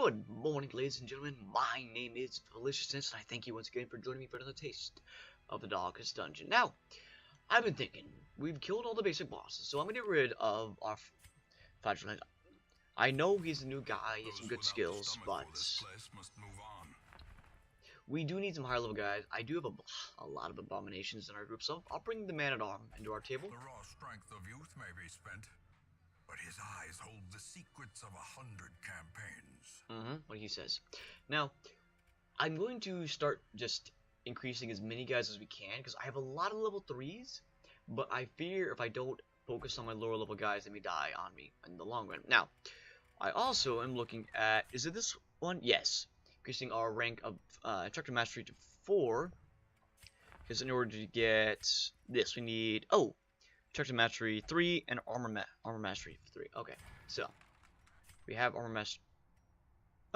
Good morning, ladies and gentlemen. My name is Feliciousness, and I thank you once again for joining me for another taste of the Darkest Dungeon. Now, I've been thinking, we've killed all the basic bosses, so I'm going to get rid of our flagellate. I know he's a new guy, he has some good skills, but we do need some higher level guys. I do have a lot of abominations in our group, so I'll bring the man-at-arm into our table. The raw strength of youth may be spent, but his eyes hold the secrets of 100 campaigns. What he says. Now, I'm going to start just increasing as many guys as we can, because I have a lot of level 3s, but I fear if I don't focus on my lower level guys, they may die on me in the long run. Now, I also am looking at, is it this one? Yes. Increasing our rank of Instructor Mastery to 4, because in order to get this, we need, Instructor Mastery 3 and Armor Mastery 3. Okay, so we have Armor Mastery.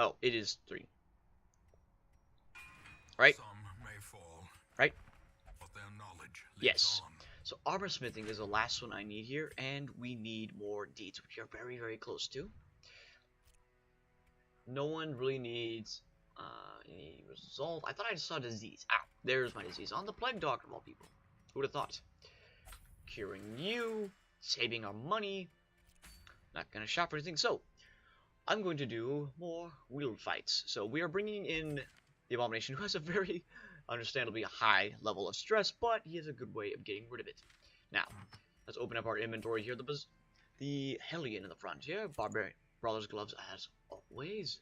Oh, it is 3. Right? Some may fall, right? But their knowledge lives yes. on. So Armor Smithing is the last one I need here, and we need more deeds, which we are very, very close to. No one really needs any resolve. I thought I just saw disease. Ah, there's my disease on the Plague Doctor of all people. Who would have thought? Curing you, saving our money. Not gonna shop for anything. So I'm going to do more wield fights. So we are bringing in the Abomination, who has a very understandably high level of stress, but he has a good way of getting rid of it. Now, let's open up our inventory here. The Hellion in the front here. Barbarian Brawler's Gloves as always.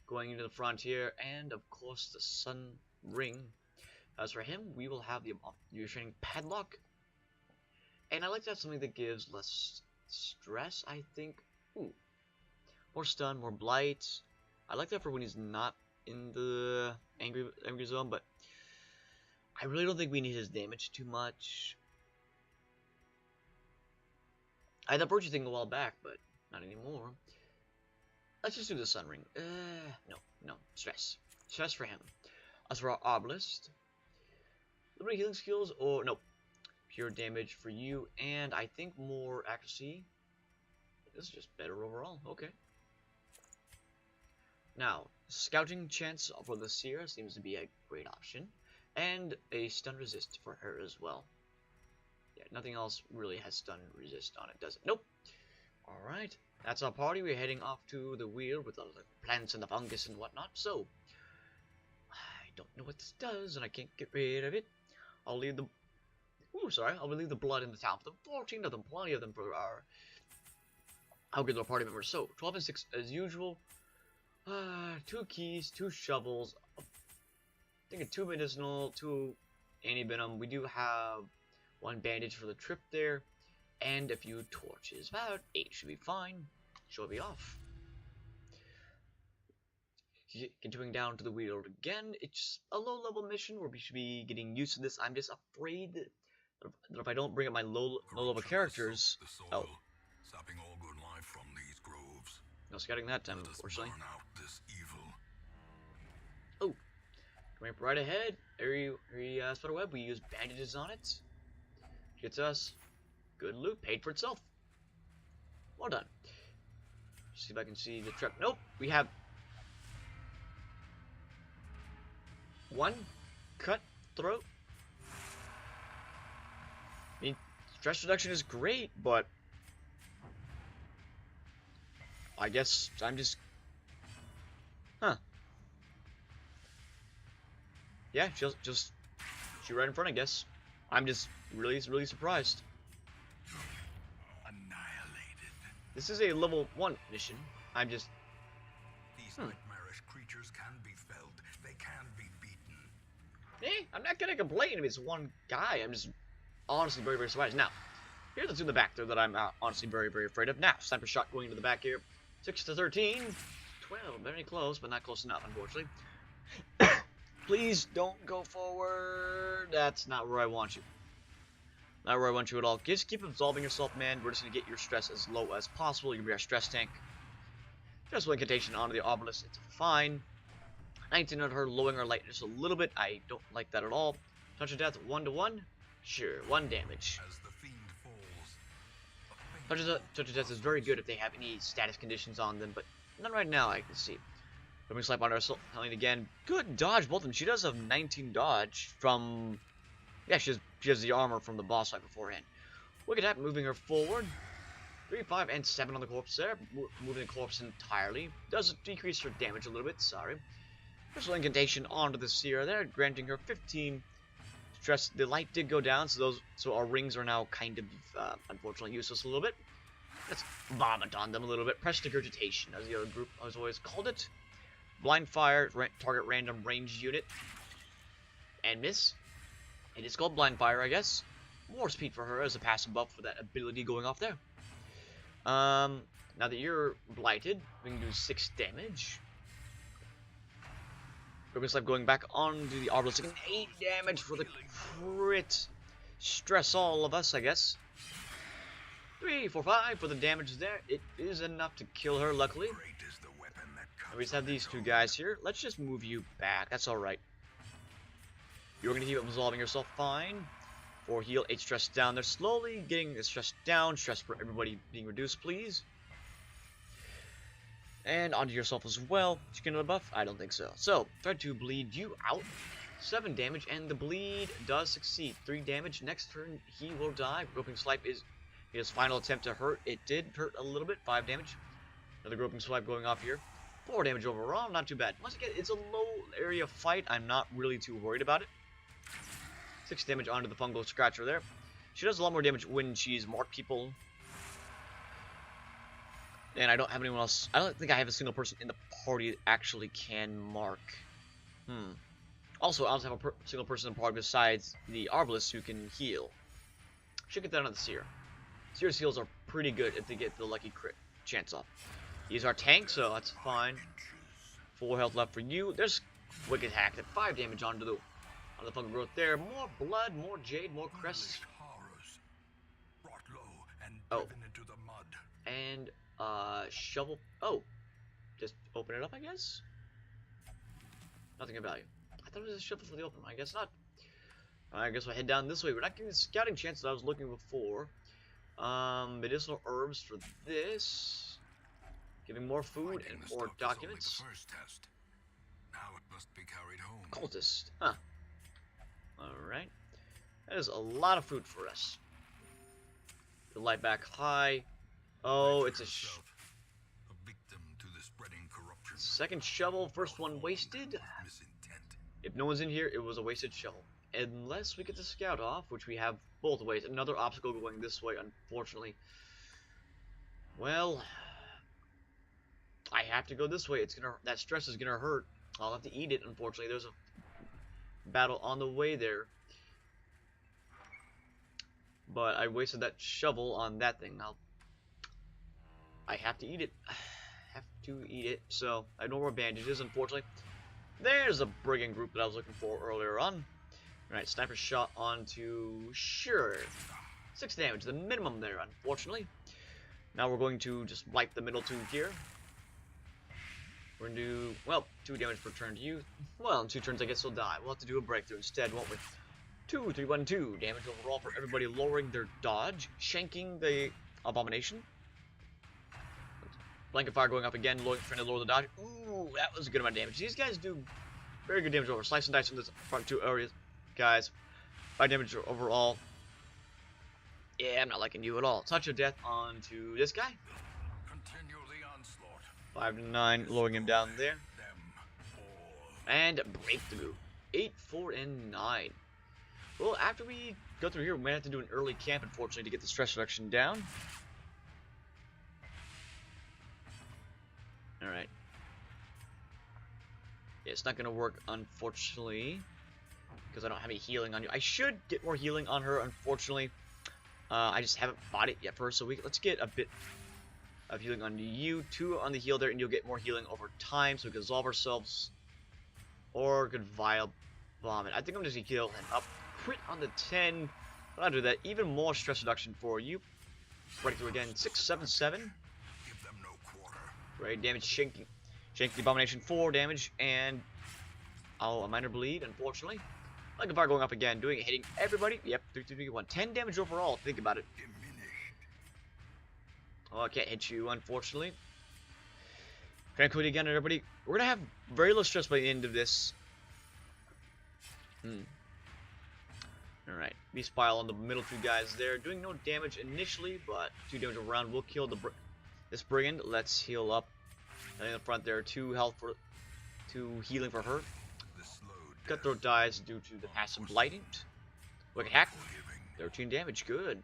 Going into the front here, and of course the Sun Ring. As for him, we will have the Training Padlock. And I like to have something that gives less stress, I think. Ooh. More stun, more blight. I like that for when he's not in the angry zone, but I really don't think we need his damage too much. I had that virtue thing a while back, but not anymore. Let's just do the Sun Ring. No. Stress. Stress for him. As for our Obelisk, Liberty Healing Skills, or no. Pure damage for you, and I think more accuracy. This is just better overall. Okay. Now, Scouting Chance for the Seer seems to be a great option. And a Stun Resist for her as well. Yeah, nothing else really has Stun Resist on it, does it? Nope. Alright, that's our party. We're heading off to the wheel with all the plants and the fungus and whatnot. So, I don't know what this does, and I can't get rid of it. I'll leave the... I'll leave the blood in the town for them. 14 of them, plenty of them for our regular party members. So, 12 and 6 as usual. 2 keys, 2 shovels. I think 2 medicinal, 2 anti-venom. We do have 1 bandage for the trip there. And a few torches. About 8 should be fine. Should be off. Continuing down to the wheel again. It's a low-level mission where we should be getting used to this. I'm just afraid that if I don't bring up my low-level characters... Sapping all good life from these groves. No scouting that time, unfortunately. Out this evil. Oh, coming up right ahead. Every spider web, we use bandages on it. Gets us good loot, paid for itself. Well done. See if I can see the trap. Nope, we have 1 cutthroat. I mean, stress reduction is great, but I guess I'm just... Yeah, just shoot right in front, I guess. I'm just really surprised. Annihilated. This is a level 1 mission. I'm just... These nightmarish creatures can be felled. They can be beaten. I'm not gonna complain if it's 1 guy. I'm just honestly very surprised. Now, here's the two in the back there that I'm honestly very afraid of. Now, sniper shot going into the back here. 6 to 13. 12. Very close, but not close enough, unfortunately. Please don't go forward. That's not where I want you. Not where I want you at all. Just keep absolving yourself, man. We're just going to get your stress as low as possible. You're going to be our stress tank. Just one incantation onto the obelisk. It's fine. 19 on her, lowering our lightness a little bit. I don't like that at all. Touch of death, 1 to 1. Sure, 1 damage. As the fiend falls, Touch of death is very good if they have any status conditions on them, but not right now I can see. Let me slap on her Helene again. Good dodge, both of them. She does have 19 dodge from... Yeah, she has the armor from the boss fight beforehand. Look at that, moving her forward. 3, 5, and 7 on the corpse there. Moving the corpse entirely. Does decrease her damage a little bit, sorry. Special incantation onto the Seer there, granting her 15 stress. The light did go down, so our rings are now kind of, unfortunately, useless a little bit. Let's vomit on them a little bit. Press regurgitation, as the other group has always called it. Blind fire, target random ranged unit. And miss. It is called blind fire, I guess. More speed for her as a passive buff for that ability going off there. Now that you're blighted, we can do 6 damage. Broken Slap going back onto the Arbalist, taking 8 damage for the crit. Stress all of us, I guess. 3, 4, 5 for the damage there. It is enough to kill her, luckily. We just have these 2 guys here. Let's just move you back. That's alright. You're going to keep absolving yourself fine. 4 heal, 8 stress down. They're slowly getting the stress down. Stress for everybody being reduced, please. And onto yourself as well. Did you get another buff? I don't think so. So, try to bleed you out. 7 damage, and the bleed does succeed. 3 damage. Next turn, he will die. Groping Swipe is his final attempt to hurt. It did hurt a little bit. 5 damage. Another Groping Swipe going off here. 4 damage overall. Not too bad. Once again, it's a low area fight. I'm not really too worried about it. 6 damage onto the Fungal Scratcher there. She does a lot more damage when she's marked people. And I don't have anyone else. I don't think I have a single person in the party that actually can mark. Also, I also have a single person in the party besides the Arbalist who can heal. Should get that on the Seer. Seer's heals are pretty good if they get the lucky crit chance off. He's our tank, so that's fine. 4 health left for you. There's Wicked Hack at 5 damage onto the Fungal Growth there. More blood, more jade, more crests. Oh. And shovel. Oh. Just open it up, I guess? Nothing of value. I thought it was a shovel for the open. I guess not. I guess we'll head down this way. We're not getting the scouting chance that I was looking before. Medicinal herbs for this. Giving more food and more documents. Now it must be carried home. Cultist. Huh. Alright. That is a lot of food for us. The light back high. Oh, it's a victim to the spreading corruption. Second shovel, first one wasted. If no one's in here, it was a wasted shovel. Unless we get the scout off, which we have both ways. Another obstacle going this way, unfortunately. Well, I have to go this way. That stress is gonna hurt. I'll have to eat it, unfortunately. There's a battle on the way there. But I wasted that shovel on that thing. I have to eat it. Have to eat it. So, I have no more bandages, unfortunately. There's a brigand group that I was looking for earlier on. Alright, sniper shot onto... Sure. 6 damage, the minimum there, unfortunately. Now we're going to just wipe the middle 2 here. We're going to do, well, 2 damage per turn to you. Well, in 2 turns I guess we'll die. We'll have to do a breakthrough instead, won't we? 2, 3, 1, 2 damage overall for everybody, lowering their dodge, shanking the abomination. Blanket fire going up again, trying to lower the dodge. Ooh, that was a good amount of damage. These guys do very good damage over. Slice and dice in this front 2 areas, guys. 5 damage overall. Yeah, I'm not liking you at all. Touch of death onto this guy. Continue the onslaught. 5 to 9, lowering him down there. And breakthrough. 8, 4, and 9. Well, after we go through here, we might have to do an early camp, unfortunately, to get the stress reduction down. Alright. Yeah, it's not going to work, unfortunately, because I don't have any healing on you. I should get more healing on her, unfortunately. I just haven't bought it yet for her, so let's get a bit of healing on you. 2 on the heal there, and you'll get more healing over time, so we can dissolve ourselves. Or could Vile Vomit. I think I'm just going to heal him up. Crit on the 10. But I'll do that. Even more stress reduction for you. Breakthrough again. 6, 7, 7. Give them no quarter. Great damage. Shanking the Abomination. 4 damage. And a minor bleed, unfortunately. Like fire going up again. Hitting everybody. Yep. 3, 2, 3, 1. 10 damage overall. Think about it. Diminished. Oh, I can't hit you, unfortunately. Tranquility again, everybody. We're gonna have very little stress by the end of this. Alright, Beast Pile on the middle two guys there, doing no damage initially, but 2 damage around will kill this brigand. Let's heal up. In the front there, 2 health for 2 healing for her. Cutthroat dies due to the passive blighting. Wicked hack, 13 damage, good.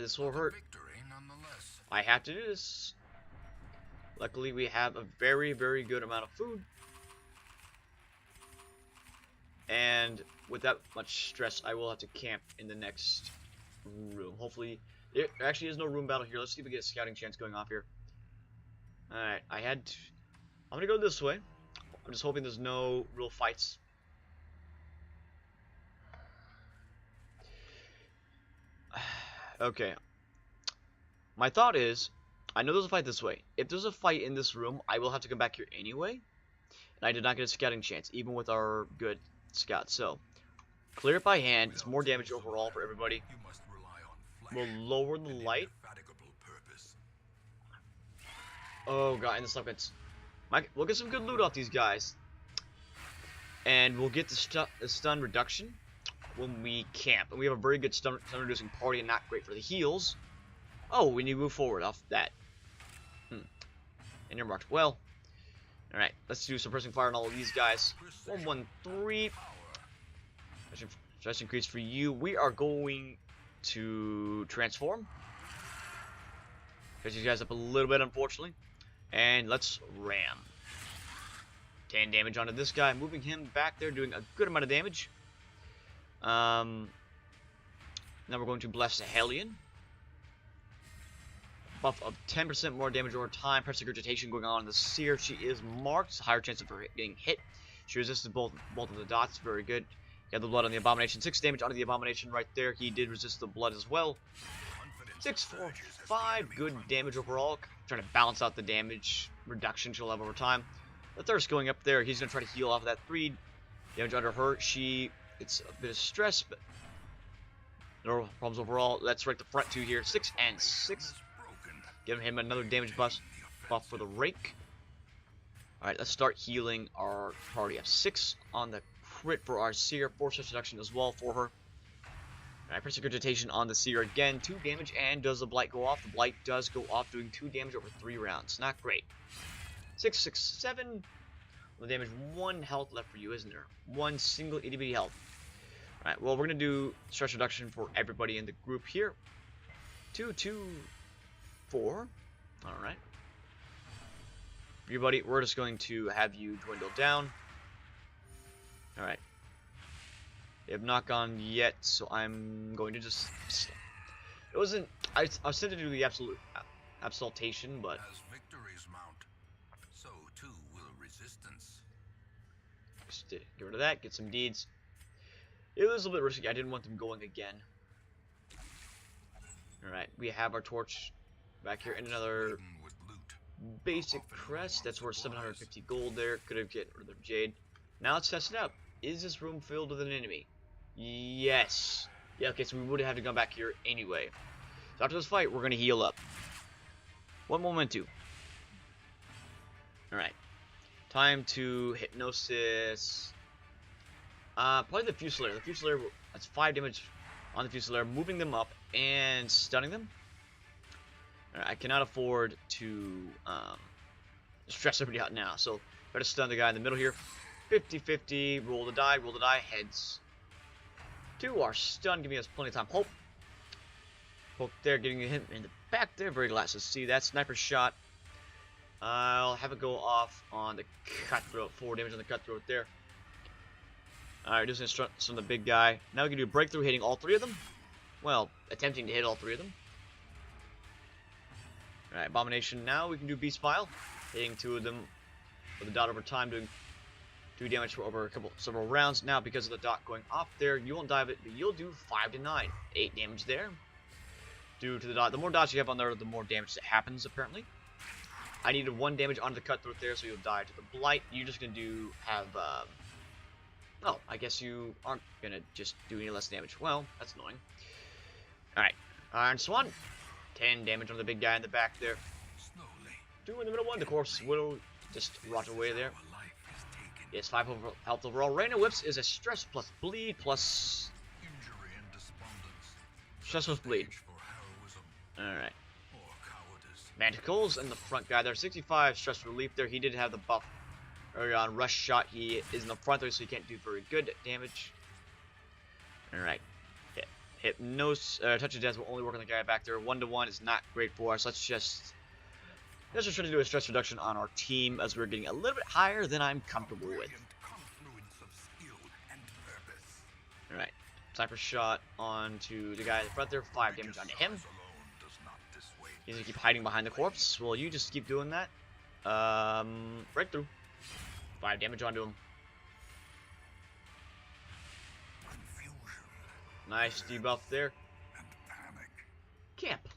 This will hurt. I have to do this. Luckily, we have a very, very good amount of food. And with that much stress, I will have to camp in the next room. Hopefully, there actually is no room battle here. Let's see if we get a scouting chance going off here. Alright, I'm gonna go this way. I'm just hoping there's no real fights. Okay. My thought is, I know there's a fight this way. If there's a fight in this room, I will have to come back here anyway. And I did not get a scouting chance, even with our good scout. So, clear it by hand. It's more damage overall for everybody. We'll lower the light. Oh god, and the slugfits. We'll get some good loot off these guys. And we'll get the stun reduction when we camp. And we have a very good stun reducing party and not great for the heals. Oh, we need to move forward off that. And you're marked well. Alright, let's do suppressing fire on all of these guys. 113. Stress increase for you. We are going to transform. Catch these guys up a little bit, unfortunately. And let's ram. 10 damage onto this guy. Moving him back there, doing a good amount of damage. Now we're going to bless the Hellion. Buff of 10% more damage over time. Pressure regurgitation going on in the Seer. She is marked. Higher chance of her getting hit. She resisted both of the dots. Very good. Got the blood on the Abomination. 6 damage onto the Abomination right there. He did resist the blood as well. 6, 4, 5. Good damage overall. Trying to balance out the damage reduction she'll have over time. The Thirst going up there. He's going to try to heal off of that 3 damage under her. It's a bit of stress, but no problems overall. Let's rank the front two here. 6 and 6. Giving him another damage buff for the Rake. Alright, let's start healing our party. Have 6 on the crit for our Seer. 4 stress reduction as well for her. Alright, pressure regurgitation on the Seer again. 2 damage, and does the Blight go off? The Blight does go off, doing 2 damage over 3 rounds. Not great. 6, 6, 7. The damage, 1 health left for you, isn't there? 1 single itty bitty health. Alright, well, we're going to do stress reduction for everybody in the group here. 2, 2, 4. Alright. Everybody, we're just going to have you dwindle down. Alright. They have not gone yet, so I'm going to just... It wasn't... I was said to do the absolute absolutation, but... As victories mount, so too will resistance. Just get rid of that, get some deeds. It was a little bit risky. I didn't want them going again. Alright, we have our torch back here, and another basic crest. That's worth 750 gold there. Could have get rid of Jade. Now let's test it out. Is this room filled with an enemy? Yes. Yeah, okay, so we would have to come back here anyway. So after this fight, we're going to heal up. One momentum. Alright. Time to Hypnosis. Probably the Fusilier. The Fusilier, that's 5 damage on the Fusilier. Moving them up and stunning them. Alright, I cannot afford to stress everybody out now. So, better stun the guy in the middle here. 50-50, roll the die, heads. 2 are stunned, giving us plenty of time. Hope. Poke there, getting him in the back there. Very glad to see that. Sniper shot. I'll have it go off on the Cutthroat. 4 damage on the Cutthroat there. Alright, just gonna stun the big guy. Now we can do breakthrough, hitting all 3 of them. Well, attempting to hit all 3 of them. Alright, Abomination. Now we can do Beast Pile, hitting 2 of them with a dot over time, doing 2 damage for over several rounds. Now, because of the dot going off there, you won't die of it, but you'll do 5 to 9. 8 damage there. Due to the dot. The more dots you have on there, the more damage that happens, apparently. I needed 1 damage onto the Cutthroat there, so you'll die to the Blight. You're just going to oh, I guess you aren't going to just do any less damage. Well, that's annoying. Alright. Iron Swan. 10 damage on the big guy in the back there. Slowly. 2 in the middle one. The corpse will just rot away there. Yes, 5 health overall. Random Whips is a stress plus bleed plus... Injury and despondence. Stress plus bleed. For heroism Alright. or cowardice. Manticles and the front guy there. 65 stress relief there. He did have the buff earlier on. Rush shot. He is in the front there, so he can't do very good damage. Alright. Hypnosis, Touch of Death will only work on the guy back there. 1-to-1 is not great for us. Let's just try to do a stress reduction on our team as we're getting a little bit higher than I'm comfortable with. Brilliant confluence of skill and purpose. Alright. Sniper shot onto the guy in the front there. 5 damage onto him. Alone does not dissuade. He's gonna keep hiding behind the corpse. Well, you just keep doing that. Breakthrough. 5 damage onto him. Confusion Nice debuff there. and panic. Camp.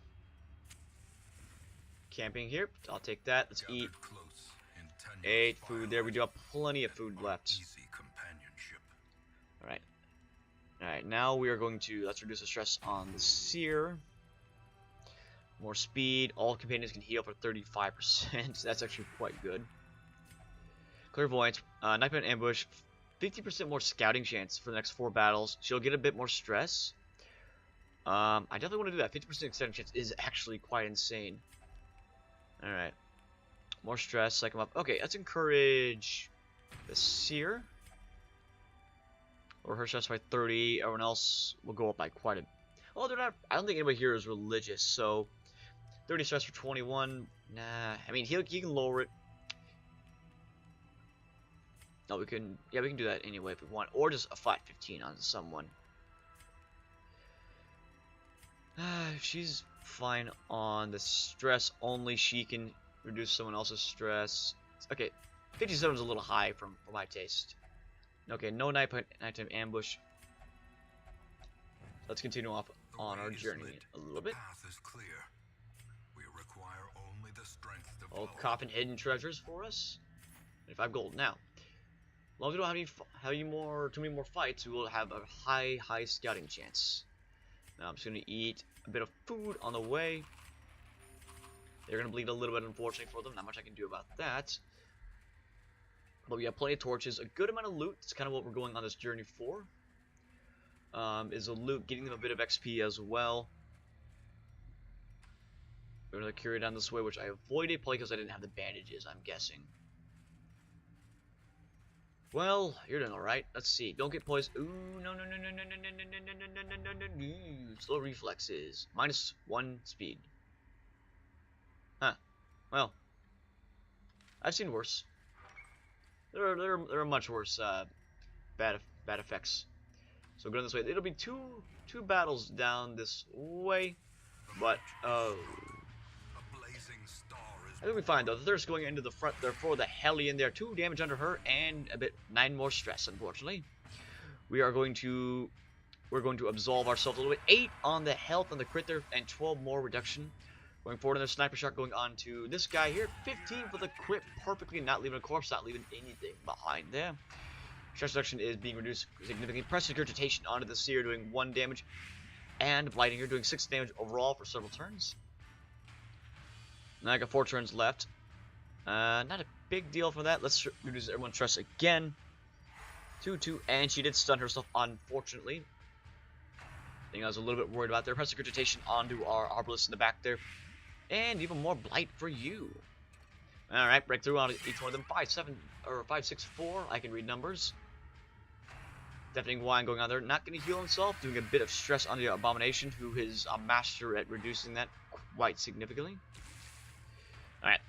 Camping here. I'll take that. Let's eat. Gathered close in tenuous 8 food there. We do have firelight plenty of food left. Easy companionship. Alright. Alright, now we are going to, let's reduce the stress on the seer. More speed. All companions can heal for 35%. That's actually quite good. Clairvoyance. Knife and ambush. 50% more scouting chance for the next 4 battles. She'll get a bit more stress. I definitely want to do that. 50% scouting chance is actually quite insane. Alright. More stress. Psych him up. Okay, let's encourage the seer. Or her stress by 30. Everyone else will go up by quite a... Oh, they're not... I don't think anybody here is religious, so... 30 stress for 21. Nah. I mean, he can lower it. No, we can... Yeah, we can do that anyway if we want. Or just a flat 15 on someone. She's fine on the stress only. She can reduce someone else's stress. Okay, 57 is a little high for my taste. Okay, no nighttime ambush. Let's continue off on our journey a little bit. Path is clear. We require only the strength to All follow. coffin hidden treasures for us. 25 gold. Now, as long as we don't have too many more fights, we will have a high scouting chance. Now I'm just gonna eat a bit of food on the way. They're gonna bleed a little bit, unfortunately for them. Not much I can do about that. But we have plenty of torches, a good amount of loot. That's kind of what we're going on this journey for. Is the loot, getting them a bit of XP as well. We're gonna carry down this way, which I avoided probably because I didn't have the bandages, I'm guessing. Well, you're doing alright. Let's see. Don't get poisoned. Ooh, no. Slow reflexes. -1 speed. Huh. Well. I've seen worse. There are much worse bad effects. So going this way. It'll be two battles down this way. But A blazing star is I think we find though. The Thirst going into the front there for the Hellion there. 2 damage under her and a bit 9 more stress, unfortunately. We're going to absolve ourselves a little bit. 8 on the health on the crit there and 12 more reduction. Going forward in the sniper shot going on to this guy here. 15 for the crit, perfectly not leaving a corpse, not leaving anything behind there. Stress reduction is being reduced significantly. Press regurgitation onto the seer doing 1 damage. And blighting here doing 6 damage overall for several turns. Now I got 4 turns left. Not a big deal for that. Let's reduce everyone's stress again. 2-2, and she did stun herself, unfortunately. I think I was a little bit worried about there. Press regurgitation onto our arbalist in the back there. And even more blight for you. Alright, breakthrough on each one of them. 5, 7, or 5, 6, 4. I can read numbers. Deafening wine going on there. Not going to heal himself. Doing a bit of stress on the Abomination, who is a master at reducing that quite significantly. Alright.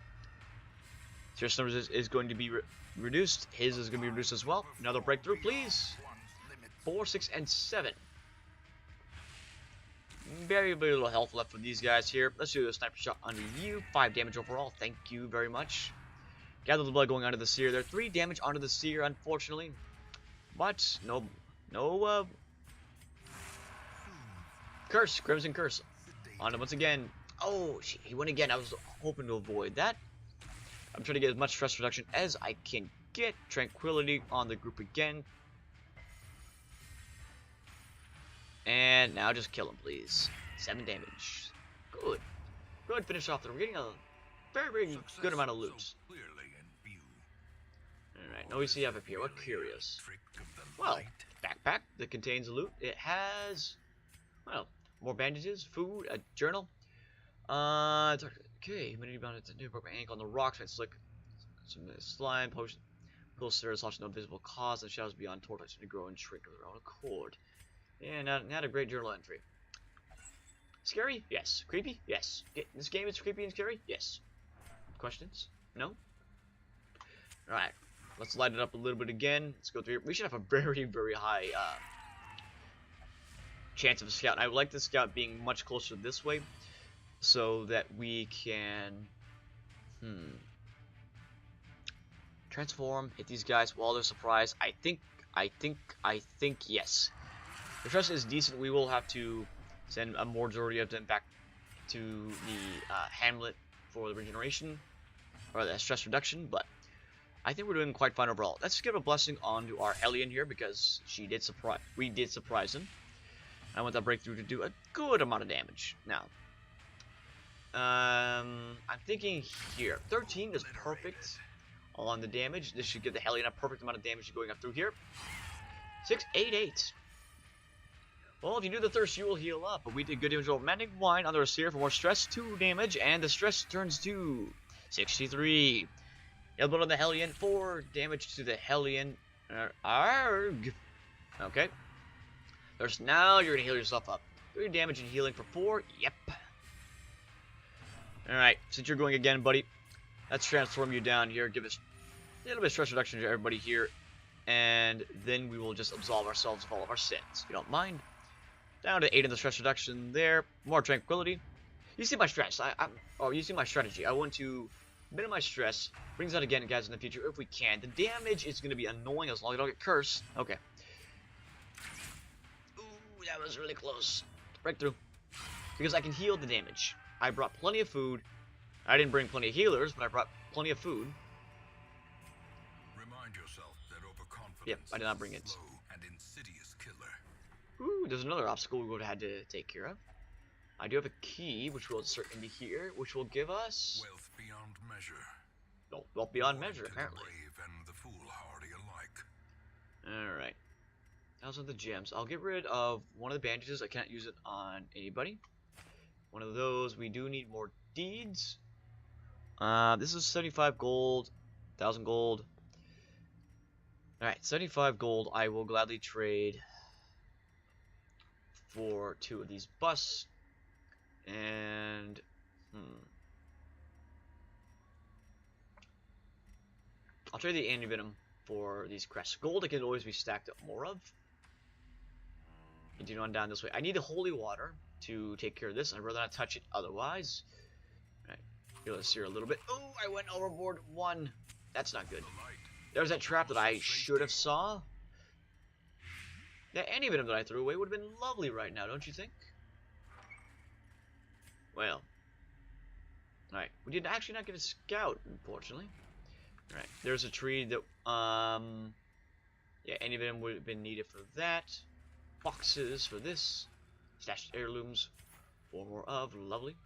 Stress numbers is going to be reduced. His is going to be reduced as well. Another breakthrough, please. 4, 6, and 7. Very little health left for these guys here. Let's do a sniper shot under you. 5 damage overall. Thank you very much. Gather the blood going onto the seer there. 3 damage onto the seer, unfortunately. But no curse, Crimson Curse. On him once again. Oh, he went again. I was hoping to avoid that. I'm trying to get as much stress reduction as I can get. Tranquility on the group again. And now just kill him, please. 7 damage. Good. go ahead and finish off there. We're getting a very good amount of loot. So clearly in view. Alright, now we see up here. What curious. Trick of the Well, light. backpack that contains loot. It has, well, more bandages, food, a journal. Okay, many bound to new broke my ankle on the rocks. I slick some slime, potion, pull stairs, lost no visible cause, and shadows beyond torch to grow and shrink of their own accord. Yeah, not a great journal entry. Scary? Yes. Creepy? Yes. This game is creepy and scary? Yes. Questions? No? Alright. Let's light it up a little bit again. Let's go through here. We should have a very high chance of a scout. And I would like the scout being much closer this way so that we can transform, hit these guys while they're surprised. I think yes. The trust is decent. We will have to send a majority of them back to the hamlet for the regeneration or the stress reduction, but I think we're doing quite fine overall. Let's give a blessing onto our Hellion here because we did surprise him. I want that breakthrough to do a good amount of damage. Now, I'm thinking here 13 is perfect on the damage. This should give the Hellion a perfect amount of damage going up through here. 6, 8, 8. Well, if you do the thirst, you will heal up. But we did good damage with romantic wine under a seer for more stress, 2 damage, and the stress turns to 63. Elbow on the Hellion, 4 damage to the Hellion. Arg. Okay. There's now you're gonna heal yourself up. 3 damage and healing for 4. Yep. Alright, since you're going again, buddy, let's transform you down here. Give us a little bit of stress reduction to everybody here. And then we will just absolve ourselves of all of our sins, if you don't mind. Down to 8 in the stress reduction there. More tranquility. You see my stress. You see my strategy. I want to minimize stress. Brings out again, guys, in the future if we can. The damage is going to be annoying as long as I don't get cursed. Okay. Ooh, that was really close. Breakthrough. Because I can heal the damage. I brought plenty of food. I didn't bring plenty of healers, but I brought plenty of food. Remind yourself that overconfidence Yep, I did not bring it. is a slow and insidious killer. Ooh, there's another obstacle we would have had to take care of. I do have a key, which will insert into here, which will give us Wealth beyond measure. wealth beyond Reward measure, to apparently. The brave and the foolhardy alike. Alright. Those are the gems. I'll get rid of one of the bandages. I can't use it on anybody. One of those. We do need more deeds. This is 75 gold. 1,000 gold. Alright, 75 gold I will gladly trade for 2 of these busts. And I'll trade the anti-venom for these crests. Gold I can always be stacked up more of. Continue on down this way. I need the holy water to take care of this. I'd rather not touch it otherwise. Alright, heal this here a little bit. Oh, I went overboard 1. That's not good. There's that trap that I should have saw. That anti-venom that I threw away would have been lovely right now, don't you think? Well. Alright, we did actually not get a scout, unfortunately. Alright, there's a tree that, yeah, anti-venom would have been needed for that. Boxes for this. Stashed heirlooms. 4 more of, lovely.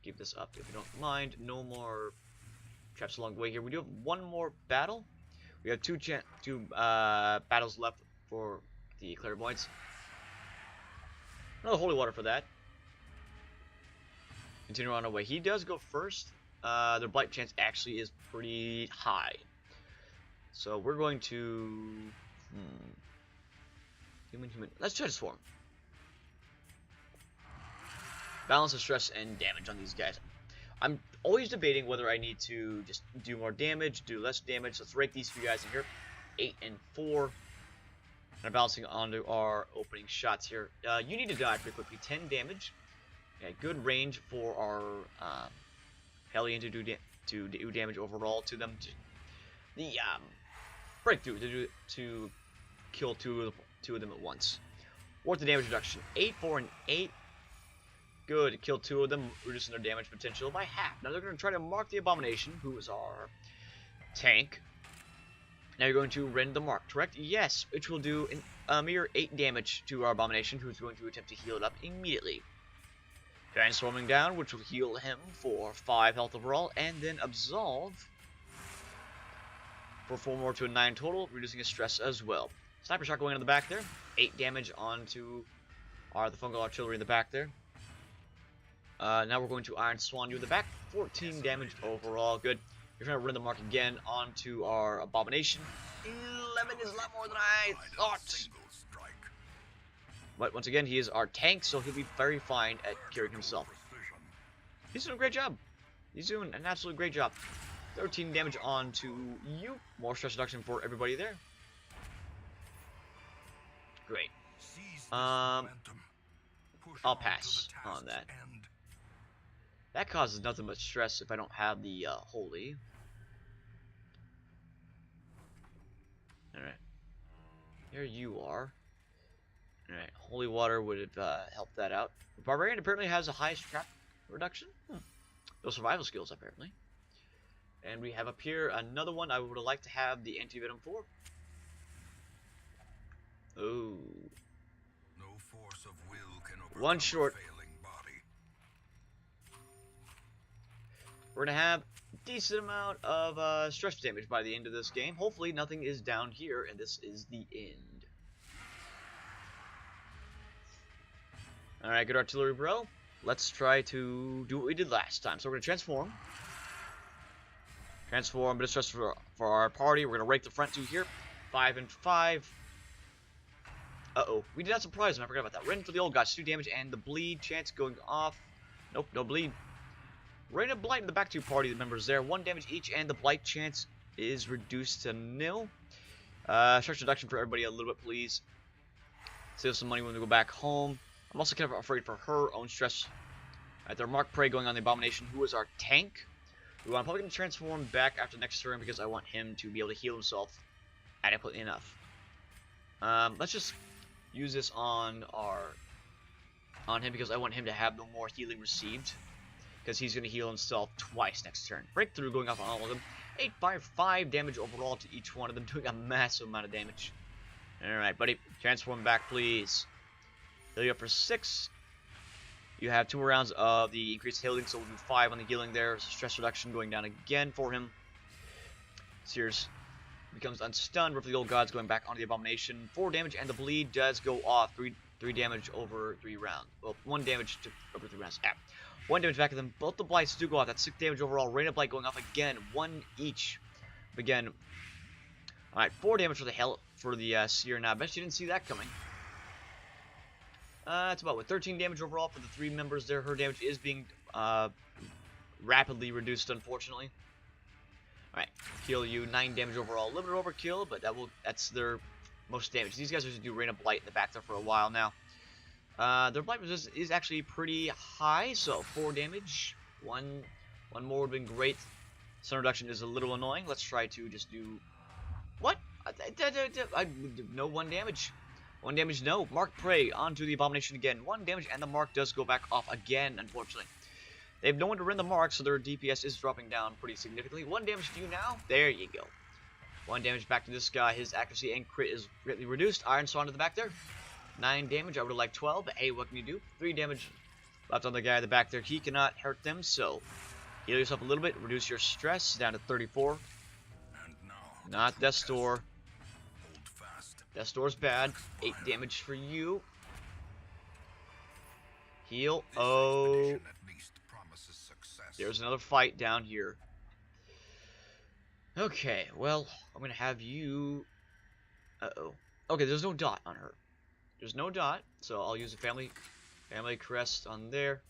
Keep this up if you don't mind. No more traps along the way here. We do have 1 more battle. We have 2 battles left for the clairvoyants. Another holy water for that. Continue on our way. He does go first. Their blight chance actually is pretty high. So we're going to human. Let's transform. Balance the stress and damage on these guys. I'm always debating whether I need to just do more damage, do less damage. Let's rake these 2 guys in here. 8 and 4. And I'm balancing onto our opening shots here. You need to die pretty quickly. 10 damage. Okay, good range for our Hellion to do damage overall to them. The breakthrough to kill 2 of them at once. Worth the damage reduction. 8, 4, and 8. Good. Kill 2 of them, reducing their damage potential by half. Now they're going to try to mark the Abomination, who is our tank. Now you're going to rend the mark, correct? Yes, which will do a mere 8 damage to our Abomination, who's going to attempt to heal it up immediately. Transforming down, which will heal him for 5 health overall, and then Absolve for 4 more to a 9 total, reducing his stress as well. Sniper shot going in the back there, 8 damage onto the fungal artillery in the back there. Now we're going to Iron Swan you in the back, 14 damage overall, good. You're trying to run the mark again onto our Abomination. 11 is a lot more than I thought. But once again, he is our tank, so he'll be very fine at carrying himself. He's doing a great job. He's doing an absolute great job. 13 damage onto you. More stress reduction for everybody there. Great. I'll pass on that. That causes nothing but stress if I don't have the holy. Alright. Here you are. Alright, holy water would have helped that out. The barbarian apparently has the highest trap reduction. No survival skills apparently. And we have up here another one I would like to have the anti-venom for. Oh. No force of will can overcome One short. a failing body. We're gonna have a decent amount of stress damage by the end of this game. Hopefully nothing is down here and this is the end. Alright, good artillery, bro. Let's try to do what we did last time. So we're going to transform. Transform, bit of stress for our party. We're going to rake the front two here. 5 and 5. Uh-oh. We did not surprise him. I forgot about that. Ran for the old guys. 2 damage and the bleed chance going off. Nope, no bleed. Rain of Blight in the back two party members there. 1 damage each and the blight chance is reduced to nil. Stress reduction for everybody a little bit, please. Save some money when we go back home. I'm also kind of afraid for her own stress. Alright, there Mark Prey going on the Abomination, who is our tank. Who I'm probably going to transform back after next turn because I want him to be able to heal himself adequately enough. Let's just use this on him because I want him to have no more healing received. Because he's going to heal himself twice next turn. Breakthrough going off on all of them. 8, 5 damage overall to each one of them, doing a massive amount of damage. Alright, buddy. Transform back, please. Heal you up for 6. You have 2 more rounds of the increased healing, so we'll do 5 on the healing there. So stress reduction going down again for him. Sears becomes unstunned. Rough the old gods going back onto the Abomination. 4 damage, and the bleed does go off. 3 damage over 3 rounds. Well, 1 damage over 3 rounds. 1 damage back of them. Both the blights do go off. That's 6 damage overall. Rain of Blight going off again. 1 each. Again. Alright, 4 damage for the Seer now. I bet you didn't see that coming. It's about, 13 damage overall for the 3 members there. Her damage is being rapidly reduced, unfortunately. Alright, kill you. 9 damage overall. A little bit of overkill, but that's their most damage. These guys are just do Rain of Blight in the back there for a while now. Their Blight resistance is actually pretty high, so 4 damage. One more would have been great. Sun reduction is a little annoying. Let's try to just do... What? No 1 damage. 1 damage, no. Mark Prey onto the Abomination again. 1 damage, and the mark does go back off again, unfortunately. They have no one to run the mark, so their DPS is dropping down pretty significantly. 1 damage to you now. There you go. 1 damage back to this guy. His accuracy and crit is greatly reduced. Iron Swan to the back there. 9 damage. I would have liked 12, but hey, what can you do? 3 damage left on the guy at the back there. He cannot hurt them, so heal yourself a little bit. Reduce your stress down to 34. And now, Not Death Store. hold fast. Death Store's bad. 8 damage for you. Heal. This Oh. expedition at least promises success. There's another fight down here. Okay, well, I'm gonna have you... Uh-oh. Okay, there's no dot on her. There's no dot, so I'll use a family crest on there.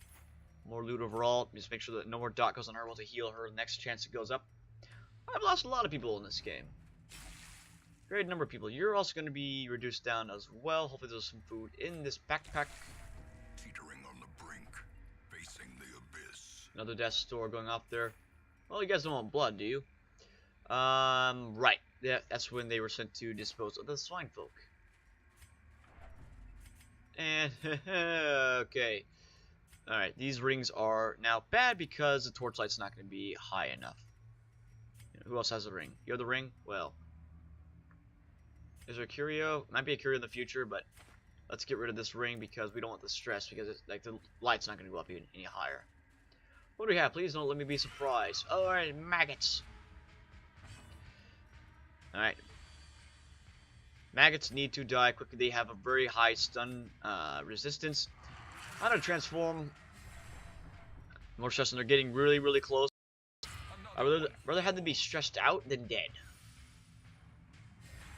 More loot overall. Just make sure that no more dot goes on her while to heal her next chance it goes up. I've lost a lot of people in this game. Great number of people. You're also going to be reduced down as well. Hopefully there's some food in this backpack. Teetering on the brink, facing the abyss. Another death store going off there. Well, you guys don't want blood, do you? Right. Yeah, that's when they were sent to dispose of the swine folk. And, okay. Alright, these rings are now bad because the torchlight's not going to be high enough. Who else has a ring? You have the ring? Well. Is there a curio? Might be a curio in the future, but Let's get rid of this ring because we don't want the stress, because it's, like, the light's not going to go up even any higher. What do we have? Please don't let me be surprised. Alright, maggots. Alright. Maggots need to die quickly. They have a very high stun resistance. I'm going to transform. More stress, and they're getting really, really close. I'd rather have them be stressed out than dead.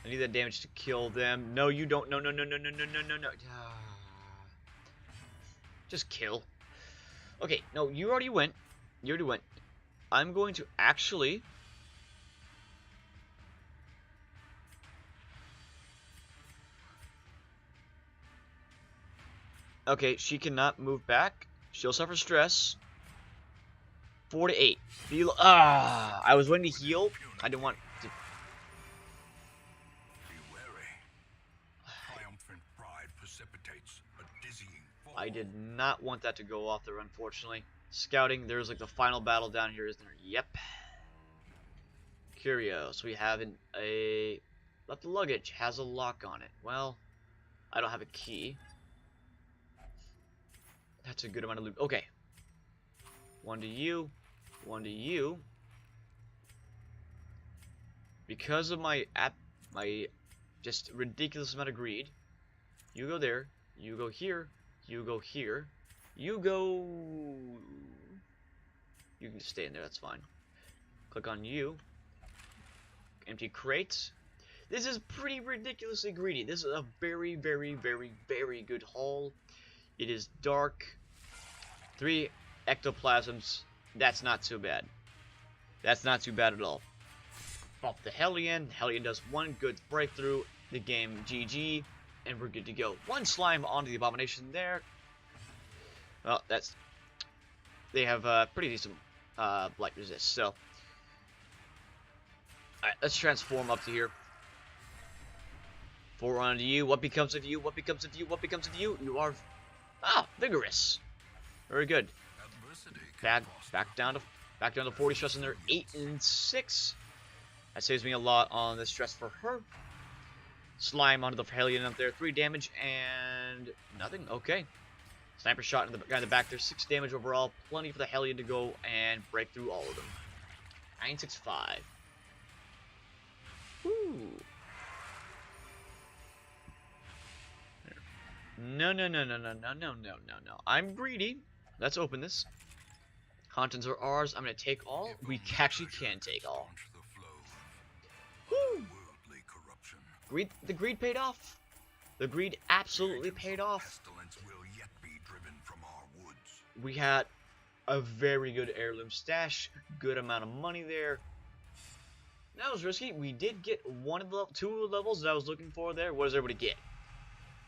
I need that damage to kill them. No, you don't. No, no, no, no, no, no, no, no, no. Just kill. Okay, no, you already went. You already went. I'm going to actually... Okay, she cannot move back. She'll suffer stress. 4 to 8. Feel... I was waiting to heal. I didn't want to... Be wary. Triumphant pride precipitates a dizzying fall. I did not want that to go off there, unfortunately. Scouting, there's like the final battle down here, isn't there? Yep. Curious. We have a... Left luggage has a lock on it. Well, I don't have a key. That's a good amount of loot. Okay. 1 to you. 1 to you. Because of my just ridiculous amount of greed. You go there. You go here. You go here. You go... You can just stay in there. That's fine. Click on you. Empty crates. This is pretty ridiculously greedy. This is a very, very, very, very good haul. It is dark. 3 ectoplasms. That's not too bad. That's not too bad at all. Off the Hellion. Hellion does 1 good breakthrough. The game GG. And we're good to go. 1 slime onto the abomination there. Well, that's... They have pretty decent blight resist. So... Alright, let's transform up to here. 4 onto you. What becomes of you? What becomes of you? What becomes of you? You are... vigorous. Very good. Back down to 40 stress, and they're 8 and 6. That saves me a lot on the stress for her. Slime onto the Hellion up there, 3 damage and nothing. Okay. Sniper shot in the guy in the back there, 6 damage overall. Plenty for the Hellion to go and break through all of them. 965. Woo. No, no, no, no, no, no, no, no, no, no. I'm greedy. Let's open this. Contents are ours. I'm going to take all. We actually can take all. Woo. Greed, the greed paid off. The greed absolutely paid off. We had a very good heirloom stash. Good amount of money there. That was risky. We did get 2 levels that I was looking for there. What does everybody get?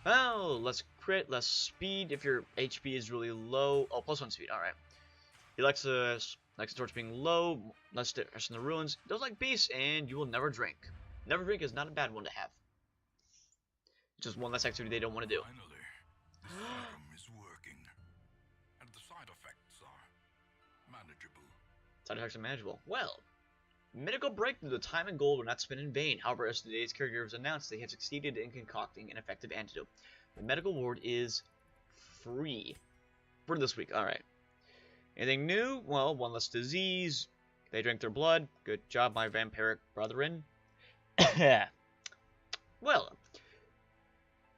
Oh, less crit, less speed if your HP is really low. Oh, +1 speed. All right. He likes the torch being low, less stress in the ruins. Those like beasts, and you will never drink. Never drink is not a bad one to have. Just one less activity they don't want to do. Finally, the serum is working, and the side effects are manageable. Side effects are manageable. Well, medical breakthrough. The time and gold were not spent in vain. However, as today's caregivers announced, they have succeeded in concocting an effective antidote. The medical ward is free for this week. All right. Anything new? Well, 1 less disease. They drank their blood. Good job, my vampiric brethren. Well,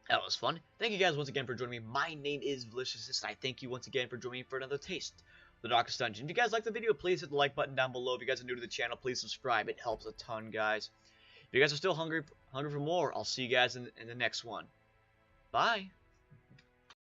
that was fun. Thank you guys once again for joining me. My name is Deliciousous, and I thank you once again for joining me for another taste of the Darkest Dungeon. If you guys like the video, please hit the like button down below. If you guys are new to the channel, please subscribe. It helps a ton, guys. If you guys are still hungry for more, I'll see you guys in the next one. Bye.